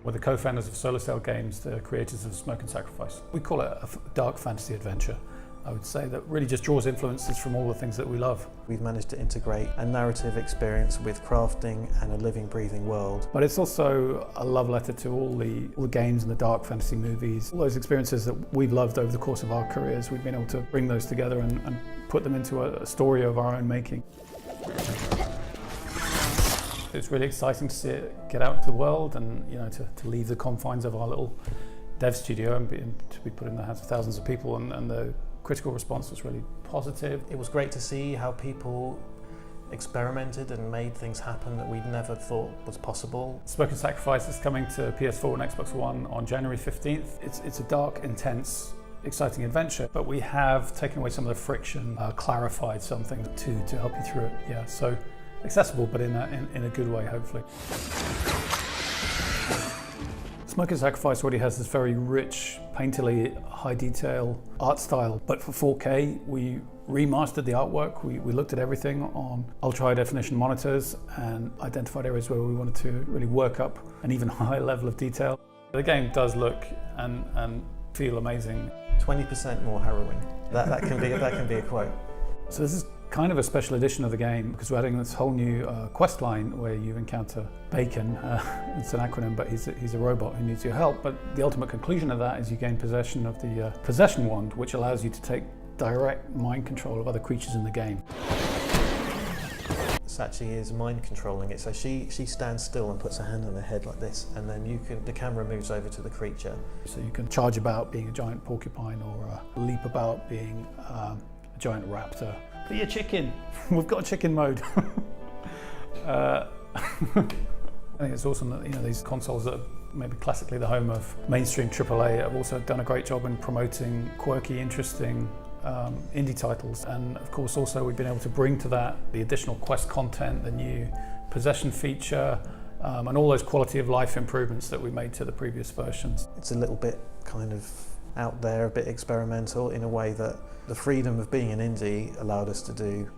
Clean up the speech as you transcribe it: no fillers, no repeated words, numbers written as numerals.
We're the co-founders of Solar Sail Games, the creators of Smoke and Sacrifice. We call it a dark fantasy adventure. I would say that really just draws influences from all the things that we love. We've managed to integrate a narrative experience with crafting and a living, breathing world. But it's also a love letter to all the games and the dark fantasy movies, all those experiences that we've loved over the course of our careers. We've been able to bring those together and put them into a story of our own making. It's really exciting to see it get out into the world and to leave the confines of our little dev studio and to be put in the hands of thousands of people, and the critical response was really positive. It was great to see how people experimented and made things happen that we'd never thought was possible. Smoke and Sacrifice is coming to PS4 and Xbox One on January 15th. It's a dark, intense, exciting adventure, but we have taken away some of the friction, clarified some things to help you through it. Yeah, so accessible, but in a good way, hopefully. Smoke and Sacrifice already has this very rich, painterly, high detail art style, but for 4K, we remastered the artwork. We looked at everything on ultra high definition monitors and identified areas where we wanted to really work up an even higher level of detail. The game does look and feel amazing. 20% more harrowing. That can be a quote. So this is kind of a special edition of the game because we're adding this whole new quest line where you encounter Bacon. It's an acronym, but he's a robot who needs your help. But the ultimate conclusion of that is you gain possession of the possession wand, which allows you to take direct mind control of other creatures in the game. Sachi is mind controlling it, so she stands still and puts her hand on her head like this, and then the camera moves over to the creature. So you can charge about being a giant porcupine, or leap about being a giant raptor. Be a chicken. We've got a chicken mode. I think it's awesome that these consoles that are maybe classically the home of mainstream AAA have also done a great job in promoting quirky, interesting indie titles. And of course also we've been able to bring to that the additional quest content, the new possession feature, and all those quality of life improvements that we made to the previous versions. It's a little bit kind of out there, a bit experimental in a way that the freedom of being an indie allowed us to do.